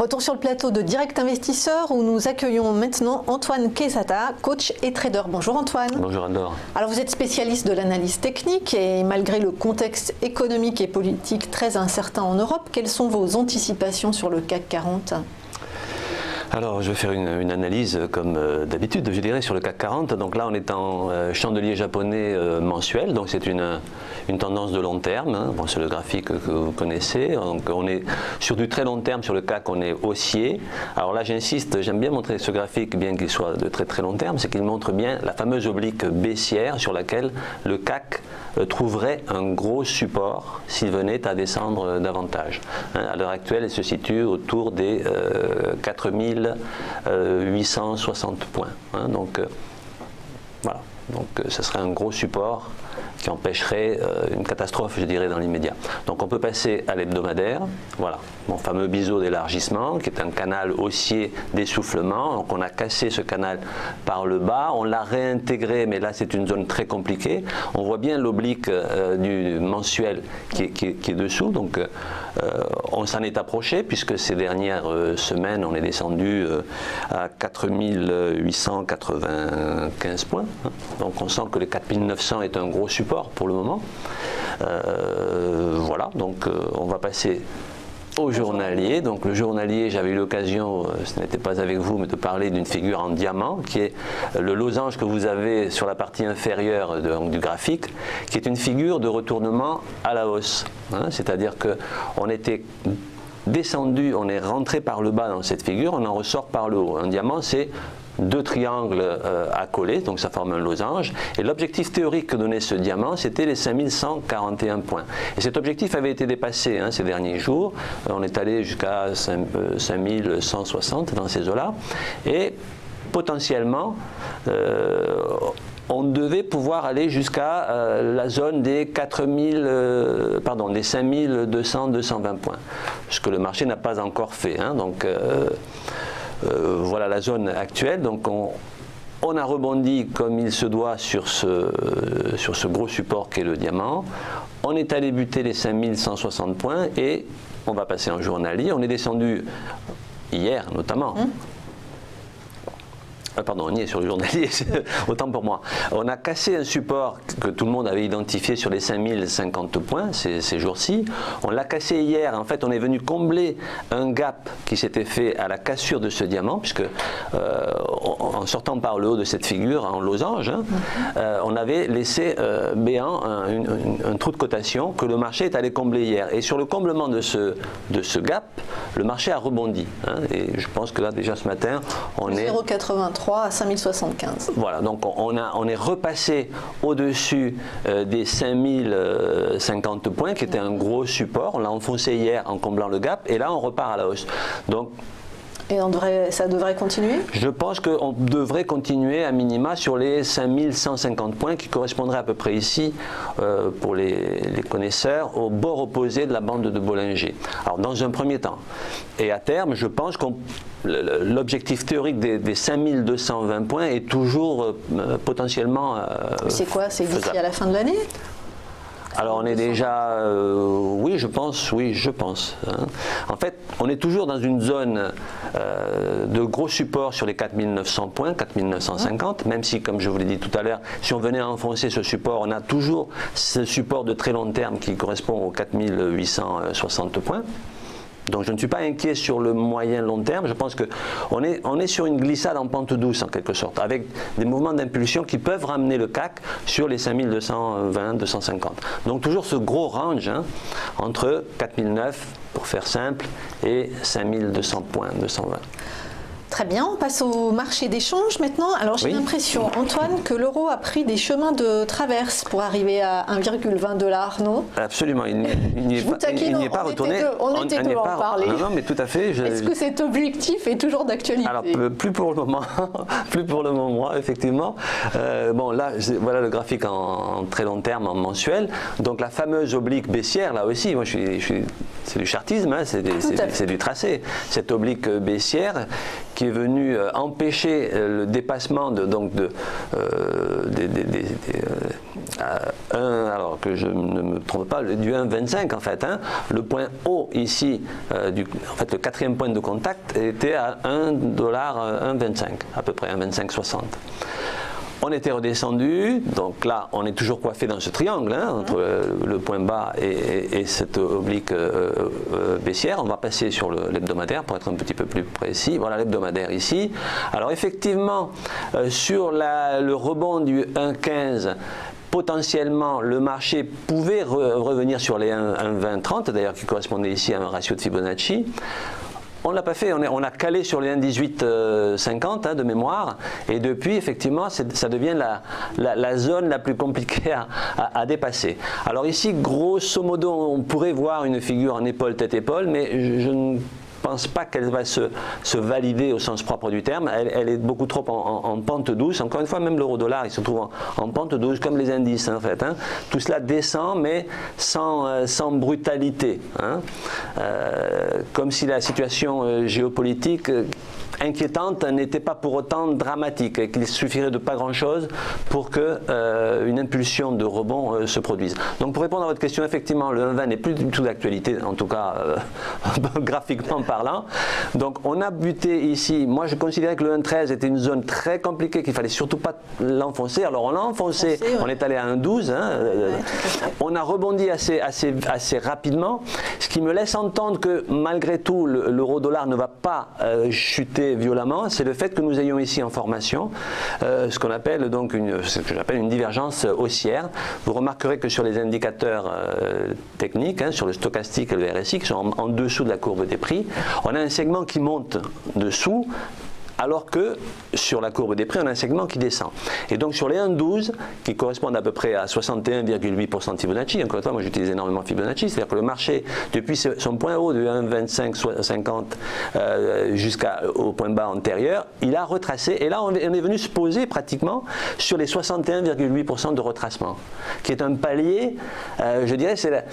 Retour sur le plateau de Direct Investisseur où nous accueillons maintenant Antoine Quezada, coach et trader. Bonjour Antoine. Bonjour Andor. Alors vous êtes spécialiste de l'analyse technique et malgré le contexte économique et politique très incertain en Europe, quelles sont vos anticipations sur le CAC 40 ? Alors, je vais faire une analyse comme d'habitude, je dirais, sur le CAC 40. Donc là, on est en chandelier japonais mensuel, donc c'est une tendance de long terme. Hein. Bon, c'est le graphique que vous connaissez. Donc on est sur du très long terme sur le CAC, on est haussier. Alors là, j'insiste, j'aime bien montrer ce graphique, bien qu'il soit de très très long terme, c'est qu'il montre bien la fameuse oblique baissière sur laquelle le CAC trouverait un gros support s'il venait à descendre davantage. Hein, à l'heure actuelle, elle se situe autour des 4860 points. Hein, donc voilà, donc ce serait un gros support qui empêcherait une catastrophe, je dirais, dans l'immédiat. Donc on peut passer à l'hebdomadaire, voilà, mon fameux biseau d'élargissement, qui est un canal haussier d'essoufflement. Donc on a cassé ce canal par le bas, on l'a réintégré, mais là c'est une zone très compliquée. On voit bien l'oblique du mensuel qui est dessous, donc on s'en est approché, puisque ces dernières semaines, on est descendu à 4895 points. Hein. Donc on sent que le 4900 est un gros support pour le moment. Voilà, donc on va passer au journalier. Donc le journalier, j'avais eu l'occasion, ce n'était pas avec vous, mais de parler d'une figure en diamant, qui est le losange que vous avez sur la partie inférieure du graphique, qui est une figure de retournement à la hausse. Hein, c'est-à-dire qu'on était descendu, on est rentré par le bas dans cette figure, on en ressort par le haut. Un diamant, c'est deux triangles accolés, donc ça forme un losange. Et l'objectif théorique que donnait ce diamant, c'était les 5141 points. Et cet objectif avait été dépassé ces derniers jours. On est allé jusqu'à 5160 dans ces eaux-là. Et potentiellement, on devait pouvoir aller jusqu'à la zone des 5200-220 points. Ce que le marché n'a pas encore fait. Hein, donc, voilà la zone actuelle. Donc on a rebondi comme il se doit sur ce gros support qu'est le diamant. On est allé buter les 5160 points et on va passer en journalier. On est descendu hier notamment. Pardon, on y est sur le journalier, autant pour moi. On a cassé un support que tout le monde avait identifié sur les 5050 points ces jours-ci. On l'a cassé hier. En fait, on est venu combler un gap qui s'était fait à la cassure de ce diamant, puisque en sortant par le haut de cette figure en losange, on avait laissé béant un trou de cotation que le marché est allé combler hier. Et sur le comblement de ce gap, le marché a rebondi. Hein, et je pense que là, déjà ce matin, on est 0,83 à 5075. Voilà, donc on est repassé au-dessus des 5050 points, qui était un gros support. On l'a enfoncé hier en comblant le gap, et là on repart à la hausse. Donc, et ça devrait continuer? Je pense qu'on devrait continuer à minima sur les 5150 points qui correspondraient à peu près ici, pour les connaisseurs, au bord opposé de la bande de Bollinger. Alors dans un premier temps. Et à terme, je pense que l'objectif théorique des 5220 points est toujours potentiellement c'est quoi? C'est d'ici à la fin de l'année? Alors on est déjà, oui je pense. Hein. En fait, on est toujours dans une zone de gros support sur les 4900 points, 4950, même si, comme je vous l'ai dit tout à l'heure, si on venait à enfoncer ce support, on a toujours ce support de très long terme qui correspond aux 4860 points. Donc je ne suis pas inquiet sur le moyen long terme. Je pense qu'on est sur une glissade en pente douce en quelque sorte, avec des mouvements d'impulsion qui peuvent ramener le CAC sur les 5220-250. Donc toujours ce gros range entre 4009 pour faire simple et 5200 points, 220. Très bien, on passe au marché d'échange maintenant. Alors j'ai l'impression, Antoine, que l'euro a pris des chemins de traverse pour arriver à 1,20 $, non? Absolument, il n'y est pas retourné. On était deux à en parler. Non, mais tout à fait. Est-ce que cet objectif est toujours d'actualité? Alors, plus pour le moment, effectivement. Bon, là, voilà le graphique en très long terme, en mensuel. Donc la fameuse oblique baissière, là aussi, moi c'est du chartisme, c'est du tracé. Cette oblique baissière qui est venu empêcher le dépassement alors que je ne me trompe pas, du 1,25 en fait. Hein. Le point haut ici, en fait le quatrième point de contact était à $1,25 à peu près, 1,2560. On était redescendu, donc là on est toujours coiffé dans ce triangle hein, entre le point bas et cette oblique baissière. On va passer sur l'hebdomadaire pour être un petit peu plus précis. Voilà l'hebdomadaire ici. Alors effectivement, sur le rebond du 1,15, potentiellement le marché pouvait revenir sur les 1,20-30 d'ailleurs qui correspondait ici à un ratio de Fibonacci. On ne l'a pas fait, on a calé sur les 1,1850 hein, de mémoire et depuis effectivement ça devient la zone la plus compliquée à dépasser. Alors ici grosso modo on pourrait voir une figure en épaule tête-épaule mais je ne pense pas qu'elle va se valider au sens propre du terme, elle est beaucoup trop en pente douce. Encore une fois, même l'euro-dollar il se trouve en pente douce comme les indices en fait. Hein. Tout cela descend mais sans brutalité. Hein. Comme si la situation géopolitique inquiétante n'était pas pour autant dramatique et qu'il suffirait de pas grand chose pour que une impulsion de rebond se produise. Donc pour répondre à votre question, effectivement le 1,20 n'est plus du tout d'actualité, en tout cas graphiquement parlant. Donc on a buté ici, moi je considérais que le 1,13 était une zone très compliquée, qu'il fallait surtout pas l'enfoncer. Alors on l'a enfoncé, on est allé à 1,12, hein, on a rebondi assez rapidement, ce qui me laisse entendre que malgré tout l'euro-dollar ne va pas chuter violemment. C'est le fait que nous ayons ici en formation ce qu'on appelle donc ce que j'appelle une divergence haussière. Vous remarquerez que sur les indicateurs techniques, hein, sur le stochastique et le RSI qui sont en dessous de la courbe des prix, on a un segment qui monte dessous alors que sur la courbe des prix, on a un segment qui descend. Et donc sur les 1,12, qui correspondent à peu près à 61,8% de Fibonacci, encore une fois, moi j'utilise énormément Fibonacci, c'est-à-dire que le marché, depuis son point haut de 1,2550 jusqu'au point bas antérieur, il a retracé, et là on est venu se poser pratiquement sur les 61,8% de retracement, qui est un palier, je dirais, c'est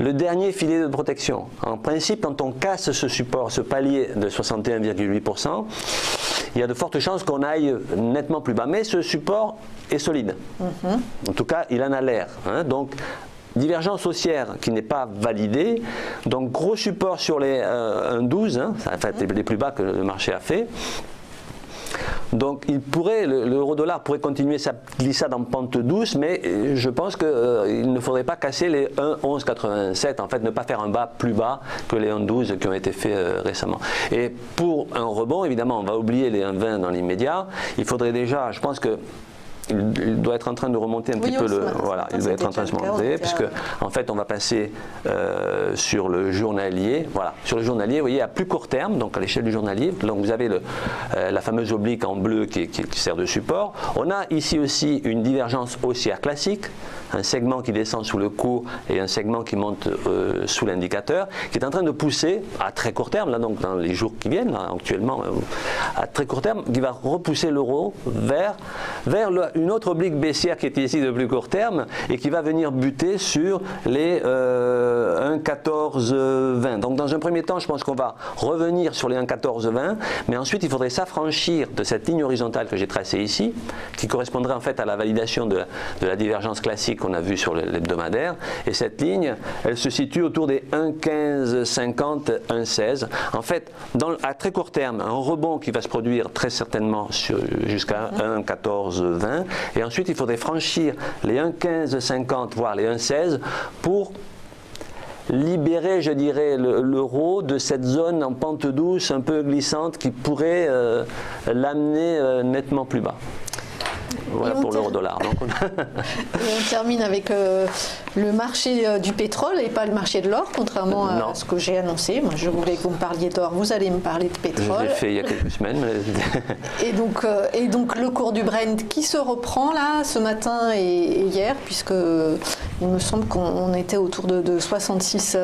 le dernier filet de protection. En principe, quand on casse ce support, ce palier de 61,8%, il y a de fortes chances qu'on aille nettement plus bas. Mais ce support est solide. En tout cas, il en a l'air. Hein. Donc, divergence haussière qui n'est pas validée. Donc, gros support sur les 1,12, hein, en fait, les plus bas que le marché a fait. Donc l'euro-dollar pourrait continuer sa glissade en pente douce, mais je pense qu'il ne faudrait pas casser les 1,1187, en fait ne pas faire un bas plus bas que les 1,12 qui ont été faits récemment. Et pour un rebond, évidemment, on va oublier les 1,20 dans l'immédiat, il faudrait déjà, je pense que il doit être en train de remonter un petit peu voilà, il doit être en train de se monter, puisque en fait on va passer sur le journalier. Voilà, sur le journalier, vous voyez, à plus court terme, donc à l'échelle du journalier, donc vous avez la fameuse oblique en bleu qui sert de support. On a ici aussi une divergence haussière classique, un segment qui descend sous le cours et un segment qui monte sous l'indicateur, qui est en train de pousser à très court terme, là donc dans les jours qui viennent, là, actuellement, à très court terme, qui va repousser l'euro vers une autre oblique baissière qui est ici de plus court terme et qui va venir buter sur les 1,1420. Donc dans un premier temps, je pense qu'on va revenir sur les 1,1420, mais ensuite il faudrait s'affranchir de cette ligne horizontale que j'ai tracée ici, qui correspondrait en fait à la validation de la divergence classique qu'on a vue sur l'hebdomadaire. Et cette ligne, elle se situe autour des 1,1550, 1,16. En fait, à très court terme, un rebond qui va se produire très certainement jusqu'à 1,1420. Et ensuite, il faudrait franchir les 1,1550, voire les 1,16 pour libérer, je dirais, l'euro de cette zone en pente douce, un peu glissante, qui pourrait l'amener nettement plus bas. Voilà pour l'euro-dollar. Et on termine avec le marché du pétrole et pas le marché de l'or, contrairement à ce que j'ai annoncé. Moi, je voulais que vous me parliez d'or, vous allez me parler de pétrole. Je l'ai fait il y a quelques semaines. Et donc le cours du Brent qui se reprend là ce matin et hier, puisque il me semble qu'on était autour de 66 $.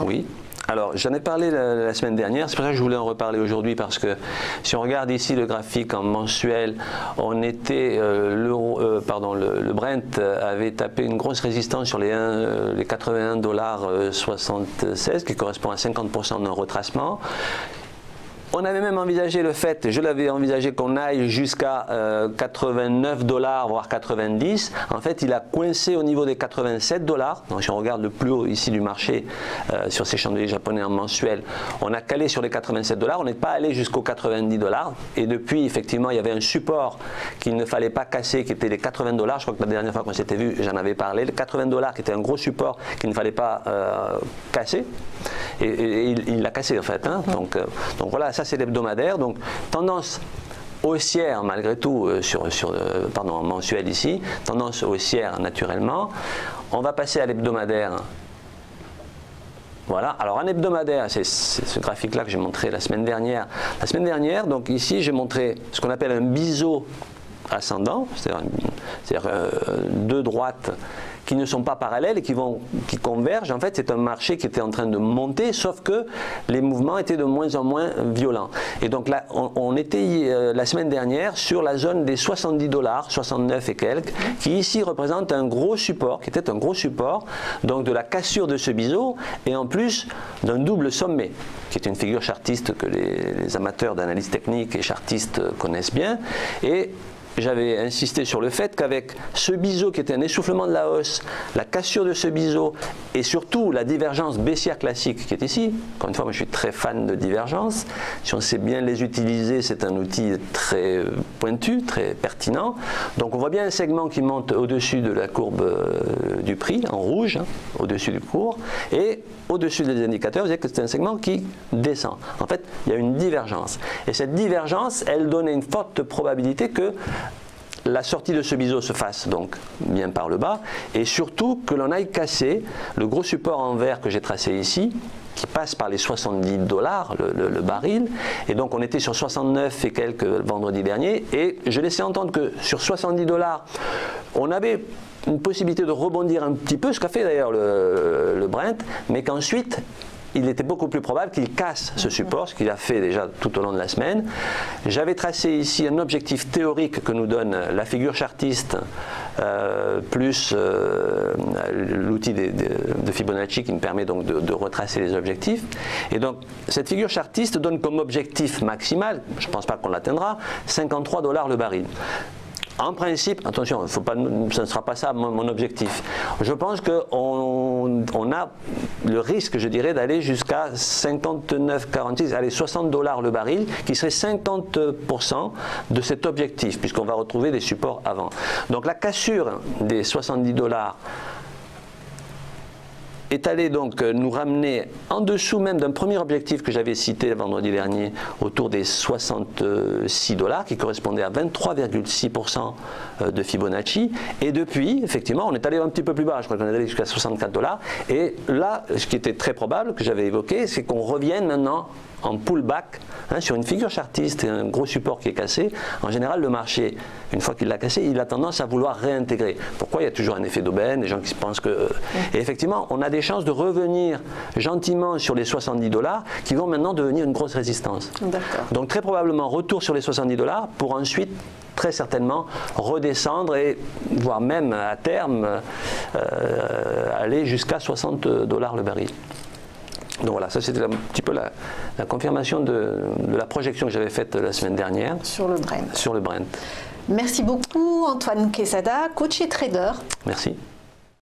Oui. Alors, j'en ai parlé la semaine dernière, c'est pour ça que je voulais en reparler aujourd'hui, parce que si on regarde ici le graphique en mensuel, on était, le Brent avait tapé une grosse résistance sur les 81,76 $, qui correspond à 50% d'un retracement. On avait même envisagé le fait, je l'avais envisagé qu'on aille jusqu'à 89 $, voire 90. En fait, il a coincé au niveau des 87 $. Donc, si on regarde le plus haut ici du marché sur ces chandeliers japonais en mensuel, on a calé sur les 87 $. On n'est pas allé jusqu'aux 90 $. Et depuis, effectivement, il y avait un support qu'il ne fallait pas casser, qui était les 80 $. Je crois que la dernière fois qu'on s'était vu, j'en avais parlé. Les 80 $ qui était un gros support qu'il ne fallait pas casser. Et il l'a cassé en fait. Hein. Donc voilà, ça c'est l'hebdomadaire. Donc tendance haussière malgré tout, en mensuel ici, tendance haussière naturellement. On va passer à l'hebdomadaire. Voilà, alors un hebdomadaire, c'est ce graphique-là que j'ai montré la semaine dernière. La semaine dernière, donc ici j'ai montré ce qu'on appelle un biseau ascendant, c'est-à-dire deux droites qui ne sont pas parallèles et qui convergent. En fait, c'est un marché qui était en train de monter, sauf que les mouvements étaient de moins en moins violents. Et donc là, on était la semaine dernière sur la zone des 70 $, 69 et quelques, qui ici représente un gros support, qui était un gros support, donc de la cassure de ce biseau, et en plus d'un double sommet, qui est une figure chartiste que les amateurs d'analyse technique et chartistes connaissent bien. Et j'avais insisté sur le fait qu'avec ce biseau qui était un essoufflement de la hausse, la cassure de ce biseau et surtout la divergence baissière classique qui est ici, encore une fois moi je suis très fan de divergence, si on sait bien les utiliser c'est un outil très pointu, très pertinent, donc on voit bien un segment qui monte au-dessus de la courbe du prix, en rouge, hein, au-dessus du cours, et au-dessus des indicateurs, vous voyez que c'est un segment qui descend. En fait, il y a une divergence. Et cette divergence, elle donne une forte probabilité que la sortie de ce biseau se fasse donc bien par le bas et surtout que l'on aille casser le gros support en vert que j'ai tracé ici qui passe par les 70 $, le baril, et donc on était sur 69 et quelques vendredi dernier, et je laissais entendre que sur 70 $, on avait une possibilité de rebondir un petit peu, ce qu'a fait d'ailleurs le Brent, mais qu'ensuite il était beaucoup plus probable qu'il casse ce support, ce qu'il a fait déjà tout au long de la semaine. J'avais tracé ici un objectif théorique que nous donne la figure chartiste plus l'outil de Fibonacci qui me permet donc de retracer les objectifs. Et donc cette figure chartiste donne comme objectif maximal, je ne pense pas qu'on l'atteindra, 53 $ le baril. En principe, attention, faut pas, ce ne sera pas ça mon objectif. Je pense qu'on a le risque, je dirais, d'aller jusqu'à 59,46, allez, 60 $ le baril, qui serait 50% de cet objectif, puisqu'on va retrouver des supports avant. Donc la cassure des 70 $ est allé donc nous ramener en dessous même d'un premier objectif que j'avais cité le vendredi dernier autour des 66 $, qui correspondait à 23,6% de Fibonacci. Et depuis, effectivement, on est allé un petit peu plus bas, je crois qu'on est allé jusqu'à 64 $. Et là, ce qui était très probable, que j'avais évoqué, c'est qu'on revienne maintenant en pullback, hein, sur une figure chartiste et un gros support qui est cassé. En général, le marché, une fois qu'il l'a cassé, il a tendance à vouloir réintégrer. Pourquoi? Il y a toujours un effet d'aubaine, des gens qui pensent que... Et effectivement, on a des chances de revenir gentiment sur les 70 $ qui vont maintenant devenir une grosse résistance. Donc très probablement retour sur les 70 $ pour ensuite très certainement redescendre et voire même à terme aller jusqu'à 60 $ le baril. Donc voilà, ça c'était un petit peu la confirmation de la projection que j'avais faite la semaine dernière. Sur le Brent. Sur le Brent. Merci beaucoup Antoine Quesada, coach et trader. Merci.